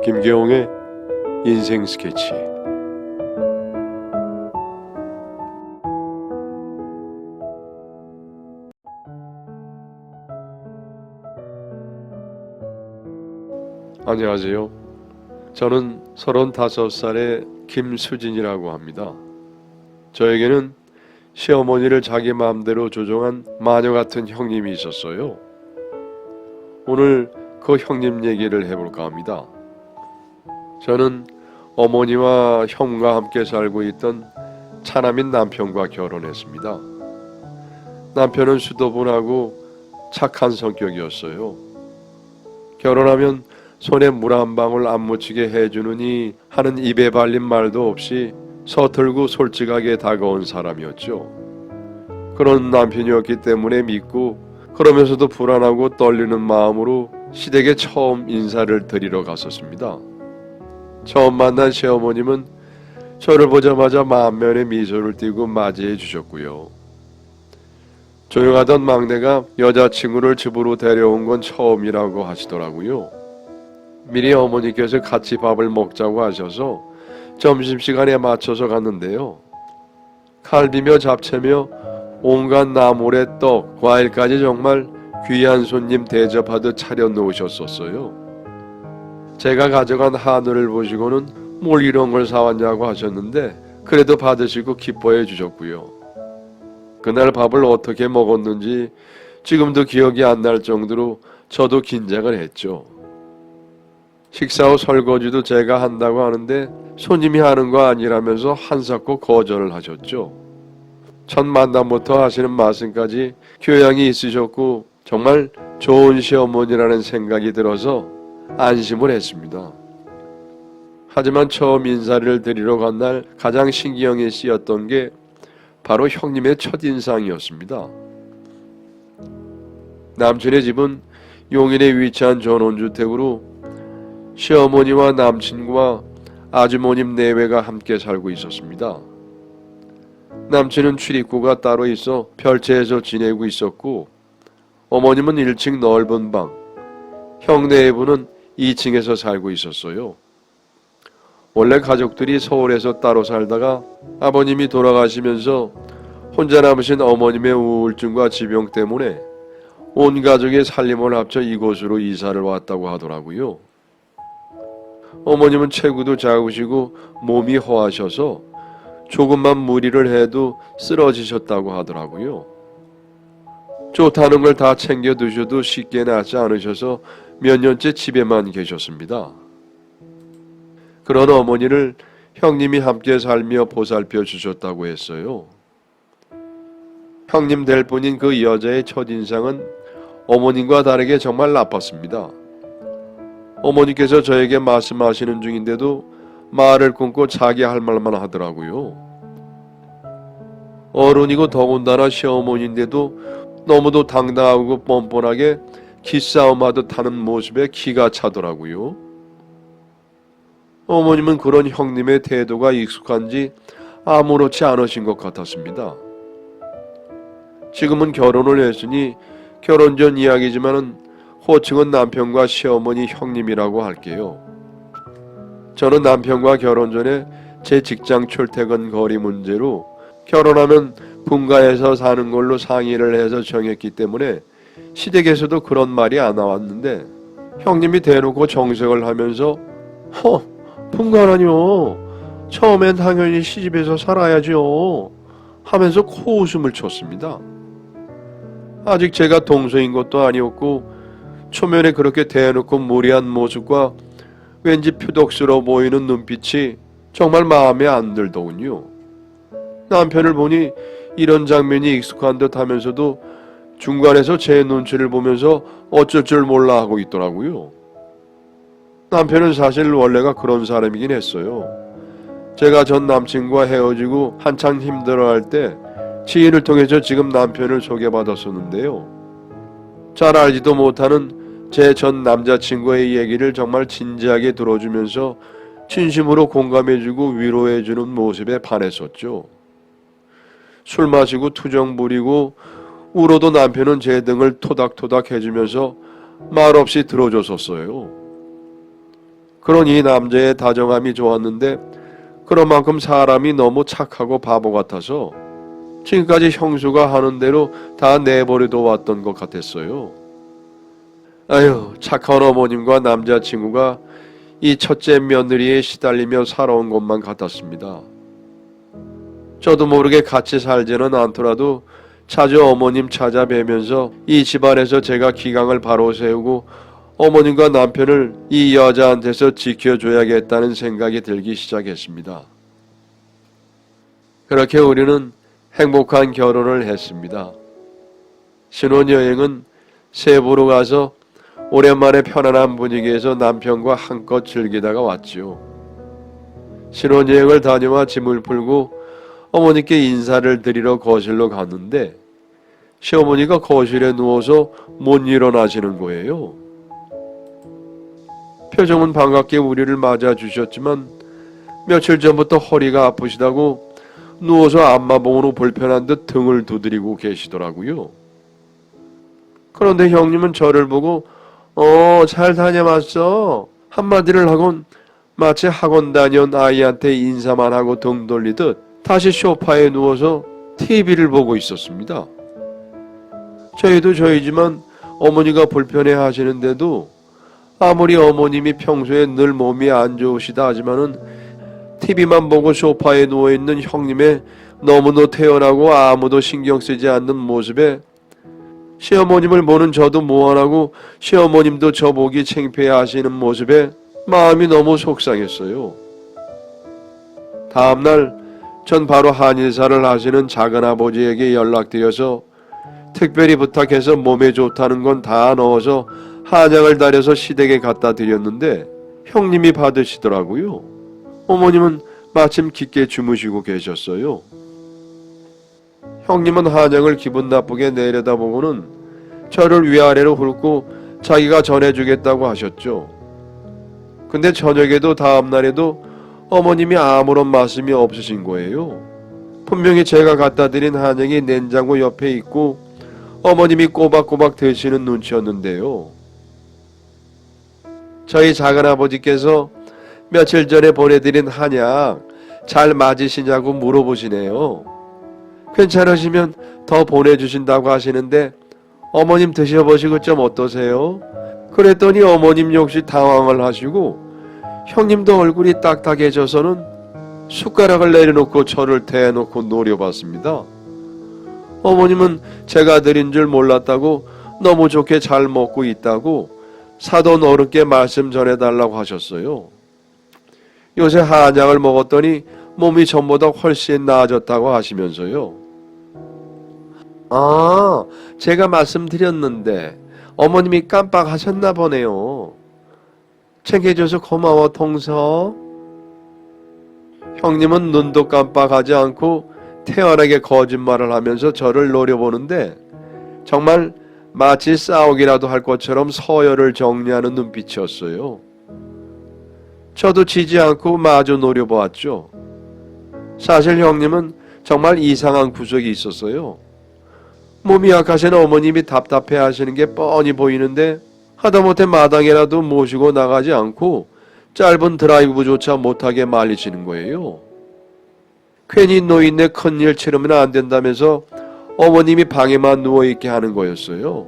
김계홍의 인생 스케치. 안녕하세요. 저는 35살의 김수진이라고 합니다. 저에게는 시어머니를 자기 마음대로 조종한 마녀 같은 형님이 있었어요. 오늘 그 형님 얘기를 해볼까 합니다. 저는 어머니와 형과 함께 살고 있던 차남인 남편과 결혼했습니다. 남편은 수도분하고 착한 성격이었어요. 결혼하면 손에 물 한 방울 안 묻히게 해주느니 하는 입에 발린 말도 없이 서툴고 솔직하게 다가온 사람이었죠. 그런 남편이었기 때문에 믿고 그러면서도 불안하고 떨리는 마음으로 시댁에 처음 인사를 드리러 갔었습니다. 처음 만난 시어머님은 저를 보자마자 만면에 미소를 띠고 맞이해 주셨고요. 조용하던 막내가 여자친구를 집으로 데려온 건 처음이라고 하시더라고요. 미리 어머니께서 같이 밥을 먹자고 하셔서 점심시간에 맞춰서 갔는데요. 칼비며 잡채며 온갖 나물에 떡, 과일까지 정말 귀한 손님 대접하듯 차려놓으셨었어요. 제가 가져간 한우를 보시고는 뭘 이런 걸 사왔냐고 하셨는데 그래도 받으시고 기뻐해 주셨고요. 그날 밥을 어떻게 먹었는지 지금도 기억이 안 날 정도로 저도 긴장을 했죠. 식사 후 설거지도 제가 한다고 하는데 손님이 하는 거 아니라면서 한사코 거절을 하셨죠. 첫 만남부터 하시는 말씀까지 교양이 있으셨고 정말 좋은 시어머니라는 생각이 들어서 안심을 했습니다. 하지만 처음 인사를 드리러 간 날 가장 신경이 쓰였던 게 바로 형님의 첫인상이었습니다. 남친의 집은 용인에 위치한 전원주택으로 시어머니와 남친과 아주머님 내외가 함께 살고 있었습니다. 남친은 출입구가 따로 있어 별채에서 지내고 있었고 어머님은 1층 넓은 방, 형 내부는 2층에서 살고 있었어요. 원래 가족들이 서울에서 따로 살다가 아버님이 돌아가시면서 혼자 남으신 어머님의 우울증과 지병 때문에 온 가족의 살림을 합쳐 이곳으로 이사를 왔다고 하더라고요. 어머님은 체구도 작으시고 몸이 허하셔서 조금만 무리를 해도 쓰러지셨다고 하더라고요. 좋다는 걸 다 챙겨 드셔도 쉽게 낫지 않으셔서 몇 년째 집에만 계셨습니다. 그런 어머니를 형님이 함께 살며 보살펴 주셨다고 했어요. 형님 될 분인 그 여자의 첫인상은 어머님과 다르게 정말 나빴습니다. 어머니께서 저에게 말씀하시는 중인데도 말을 끊고 자기 할 말만 하더라고요. 어른이고 더군다나 시어머니인데도 너무도 당당하고 뻔뻔하게 기싸움하듯 하는 모습에 기가 차더라고요. 어머님은 그런 형님의 태도가 익숙한지 아무렇지 않으신 것 같았습니다. 지금은 결혼을 했으니 결혼 전 이야기지만은 호칭은 남편과 시어머니 형님이라고 할게요. 저는 남편과 결혼 전에 제 직장 출퇴근 거리 문제로 결혼하면 분가해서 사는 걸로 상의를 해서 정했기 때문에 시댁에서도 그런 말이 안 나왔는데 형님이 대놓고 정색을 하면서 분가라뇨. 처음엔 당연히 시집에서 살아야죠 하면서 코웃음을 쳤습니다. 아직 제가 동서인 것도 아니었고 초면에 그렇게 대놓고 무리한 모습과 왠지 표독스러워 보이는 눈빛이 정말 마음에 안 들더군요. 남편을 보니 이런 장면이 익숙한 듯 하면서도 중간에서 제 눈치를 보면서 어쩔 줄 몰라 하고 있더라고요. 남편은 사실 원래가 그런 사람이긴 했어요. 제가 전 남친과 헤어지고 한창 힘들어할 때 지인을 통해서 지금 남편을 소개받았었는데요. 잘 알지도 못하는 제 전 남자친구의 얘기를 정말 진지하게 들어주면서 진심으로 공감해주고 위로해주는 모습에 반했었죠. 술 마시고 투정 부리고 울어도 남편은 제 등을 토닥토닥 해주면서 말없이 들어줬었어요. 그런 이 남자의 다정함이 좋았는데 그런 만큼 사람이 너무 착하고 바보 같아서 지금까지 형수가 하는 대로 다 내버려둬 왔던 것 같았어요. 아유, 착한 어머님과 남자친구가 이 첫째 며느리에 시달리며 살아온 것만 같았습니다. 저도 모르게 같이 살지는 않더라도 자주 어머님 찾아뵈면서 이 집안에서 제가 기강을 바로 세우고 어머님과 남편을 이 여자한테서 지켜줘야겠다는 생각이 들기 시작했습니다. 그렇게 우리는 행복한 결혼을 했습니다. 신혼여행은 세부로 가서 오랜만에 편안한 분위기에서 남편과 한껏 즐기다가 왔지요. 신혼여행을 다녀와 짐을 풀고 어머니께 인사를 드리러 거실로 갔는데 시어머니가 거실에 누워서 못 일어나시는 거예요. 표정은 반갑게 우리를 맞아주셨지만 며칠 전부터 허리가 아프시다고 누워서 앞마봉으로 불편한 듯 등을 두드리고 계시더라고요. 그런데 형님은 저를 보고 잘 다녀왔어 한마디를 하곤 마치 학원 다녀온 아이한테 인사만 하고 등 돌리듯 다시 소파에 누워서 TV를 보고 있었습니다. 저희도 저희지만 어머니가 불편해 하시는데도 아무리 어머님이 평소에 늘 몸이 안 좋으시다 하지만은 TV만 보고 소파에 누워있는 형님의 너무도 태연하고 아무도 신경 쓰지 않는 모습에 시어머님을 보는 저도 무안하고 시어머님도 저 보기 창피해 하시는 모습에 마음이 너무 속상했어요. 다음날 전 바로 한의사를 하시는 작은아버지에게 연락드려서 특별히 부탁해서 몸에 좋다는 건 다 넣어서 한약을 달여서 시댁에 갖다 드렸는데 형님이 받으시더라고요. 어머님은 마침 깊게 주무시고 계셨어요. 형님은 한약을 기분 나쁘게 내려다보고는 저를 위아래로 훑고 자기가 전해주겠다고 하셨죠. 근데 저녁에도 다음날에도 어머님이 아무런 말씀이 없으신 거예요. 분명히 제가 갖다 드린 한약이 냉장고 옆에 있고 어머님이 꼬박꼬박 드시는 눈치였는데요. 저희 작은아버지께서 며칠 전에 보내드린 한약 잘 맞으시냐고 물어보시네요. 괜찮으시면 더 보내주신다고 하시는데 어머님 드셔보시고 좀 어떠세요? 그랬더니 어머님 역시 당황을 하시고 형님도 얼굴이 딱딱해져서는 숟가락을 내려놓고 저를 대놓고 노려봤습니다. 어머님은 제가 드린 줄 몰랐다고 너무 좋게 잘 먹고 있다고 사돈 어른께 말씀 전해달라고 하셨어요. 요새 한약을 먹었더니 몸이 전보다 훨씬 나아졌다고 하시면서요. 제가 말씀드렸는데 어머님이 깜빡하셨나 보네요. 챙겨줘서 고마워 동서. 형님은 눈도 깜빡하지 않고 태연하게 거짓말을 하면서 저를 노려보는데 정말 마치 싸우기라도 할 것처럼 서열을 정리하는 눈빛이었어요. 저도 지지 않고 마저 노려보았죠. 사실 형님은 정말 이상한 구석이 있었어요. 몸이 약하신 어머님이 답답해 하시는 게 뻔히 보이는데 하다못해 마당에라도 모시고 나가지 않고 짧은 드라이브조차 못하게 말리시는 거예요. 괜히 노인네 큰일 치르면 안 된다면서 어머님이 방에만 누워있게 하는 거였어요.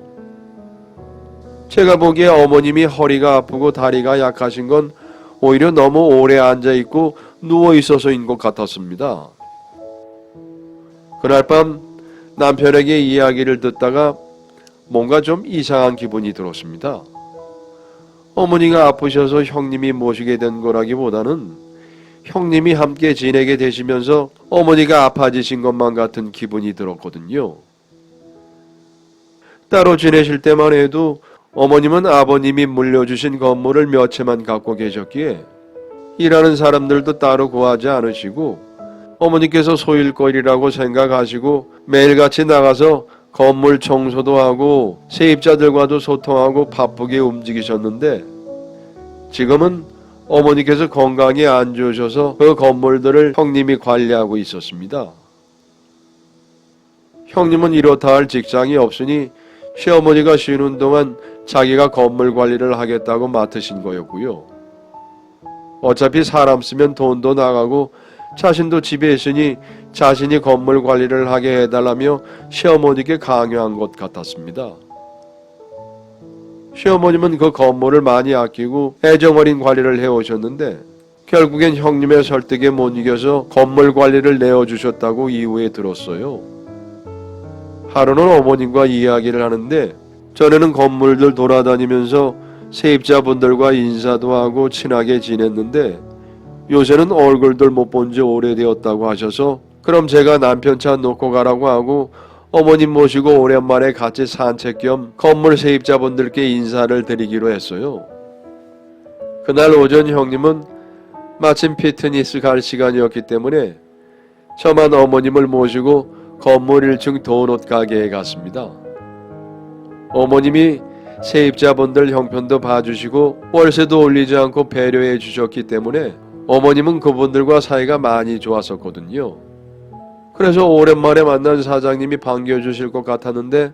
제가 보기에 어머님이 허리가 아프고 다리가 약하신 건 오히려 너무 오래 앉아있고 누워있어서인 것 같았습니다. 그날 밤 남편에게 이야기를 듣다가 뭔가 좀 이상한 기분이 들었습니다. 어머니가 아프셔서 형님이 모시게 된 거라기보다는 형님이 함께 지내게 되시면서 어머니가 아파지신 것만 같은 기분이 들었거든요. 따로 지내실 때만 해도 어머님은 아버님이 물려주신 건물을 몇 채만 갖고 계셨기에 일하는 사람들도 따로 구하지 않으시고 어머니께서 소일거리라고 생각하시고 매일같이 나가서 건물 청소도 하고 세입자들과도 소통하고 바쁘게 움직이셨는데 지금은 어머니께서 건강이 안 좋으셔서 그 건물들을 형님이 관리하고 있었습니다. 형님은 이렇다 할 직장이 없으니 시어머니가 쉬는 동안 자기가 건물 관리를 하겠다고 맡으신 거였고요. 어차피 사람 쓰면 돈도 나가고 자신도 집에 있으니 자신이 건물 관리를 하게 해달라며 시어머니께 강요한 것 같았습니다. 시어머님은 그 건물을 많이 아끼고 애정어린 관리를 해오셨는데 결국엔 형님의 설득에 못 이겨서 건물 관리를 내어주셨다고 이후에 들었어요. 하루는 어머님과 이야기를 하는데 전에는 건물들 돌아다니면서 세입자분들과 인사도 하고 친하게 지냈는데 요새는 얼굴들 못 본 지 오래되었다고 하셔서 그럼 제가 남편 차 놓고 가라고 하고 어머님 모시고 오랜만에 같이 산책 겸 건물 세입자분들께 인사를 드리기로 했어요. 그날 오전 형님은 마침 피트니스 갈 시간이었기 때문에 저만 어머님을 모시고 건물 1층 도넛 가게에 갔습니다. 어머님이 세입자분들 형편도 봐주시고 월세도 올리지 않고 배려해 주셨기 때문에 어머님은 그분들과 사이가 많이 좋았었거든요. 그래서 오랜만에 만난 사장님이 반겨주실 것 같았는데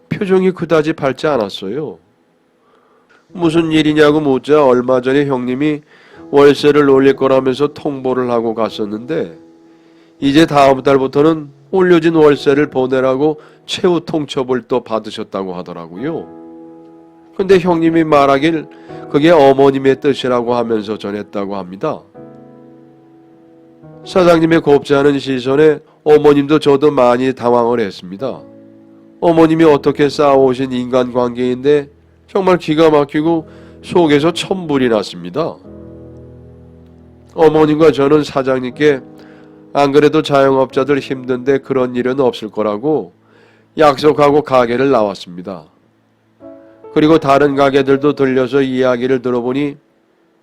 표정이 그다지 밝지 않았어요. 무슨 일이냐고 묻자 얼마 전에 형님이 월세를 올릴 거라면서 통보를 하고 갔었는데 이제 다음 달부터는 올려진 월세를 보내라고 최후 통첩을 또 받으셨다고 하더라고요. 근데 형님이 말하길 그게 어머님의 뜻이라고 하면서 전했다고 합니다. 사장님의 곱지 않은 시선에 어머님도 저도 많이 당황을 했습니다. 어머님이 어떻게 쌓아오신 인간관계인데 정말 기가 막히고 속에서 천불이 났습니다. 어머님과 저는 사장님께 안 그래도 자영업자들 힘든데 그런 일은 없을 거라고 약속하고 가게를 나왔습니다. 그리고 다른 가게들도 들려서 이야기를 들어보니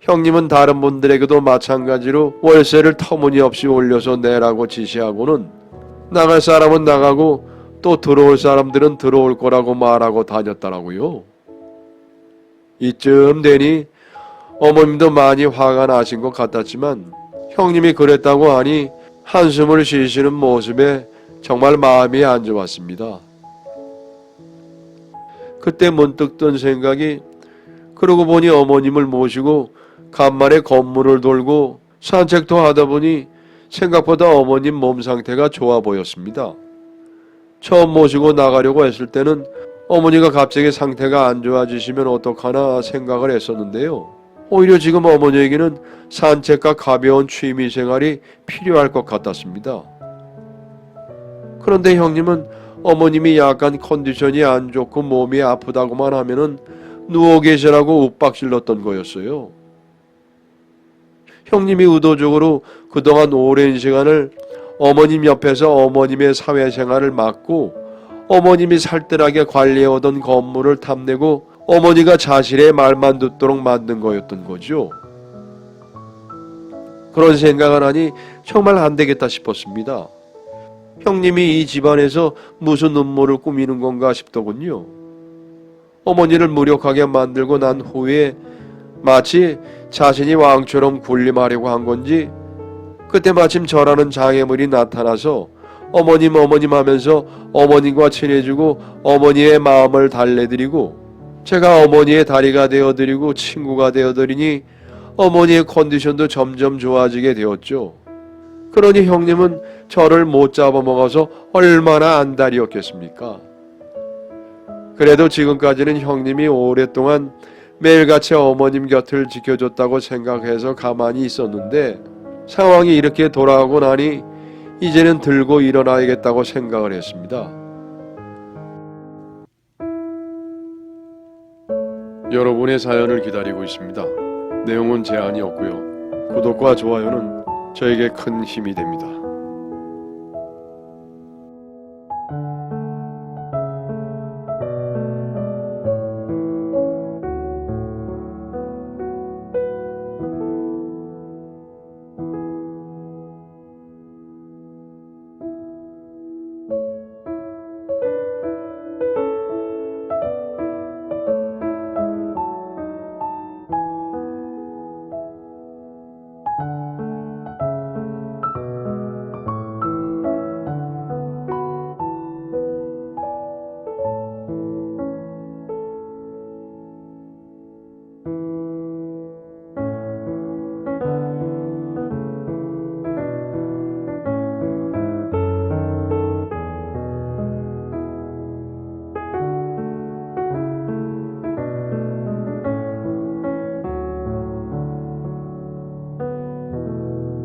형님은 다른 분들에게도 마찬가지로 월세를 터무니없이 올려서 내라고 지시하고는 나갈 사람은 나가고 또 들어올 사람들은 들어올 거라고 말하고 다녔더라고요. 이쯤 되니 어머님도 많이 화가 나신 것 같았지만 형님이 그랬다고 하니 한숨을 쉬시는 모습에 정말 마음이 안 좋았습니다. 그때 문득 든 생각이 그러고 보니 어머님을 모시고 간만에 건물을 돌고 산책도 하다 보니 생각보다 어머님 몸 상태가 좋아 보였습니다. 처음 모시고 나가려고 했을 때는 어머니가 갑자기 상태가 안 좋아지시면 어떡하나 생각을 했었는데요. 오히려 지금 어머니에게는 산책과 가벼운 취미생활이 필요할 것 같았습니다. 그런데 형님은 어머님이 약간 컨디션이 안 좋고 몸이 아프다고만 하면은 누워 계시라고 윽박질렀던 거였어요. 형님이 의도적으로 그동안 오랜 시간을 어머님 옆에서 어머님의 사회생활을 맡고 어머님이 살뜰하게 관리해오던 건물을 탐내고 어머니가 자신의 말만 듣도록 만든 거였던 거죠. 그런 생각을 하니 정말 안 되겠다 싶었습니다. 형님이 이 집안에서 무슨 음모를 꾸미는 건가 싶더군요. 어머니를 무력하게 만들고 난 후에 마치 자신이 왕처럼 군림하려고 한 건지 그때 마침 저라는 장애물이 나타나서 어머님 하면서 어머님과 친해지고 어머니의 마음을 달래드리고 제가 어머니의 다리가 되어드리고 친구가 되어드리니 어머니의 컨디션도 점점 좋아지게 되었죠. 그러니 형님은 저를 못 잡아먹어서 얼마나 안달이었겠습니까? 그래도 지금까지는 형님이 오랫동안 매일같이 어머님 곁을 지켜줬다고 생각해서 가만히 있었는데 상황이 이렇게 돌아가고 나니 이제는 들고 일어나야겠다고 생각을 했습니다. 여러분의 사연을 기다리고 있습니다. 내용은 제한이 없고요. 구독과 좋아요는 저에게 큰 힘이 됩니다.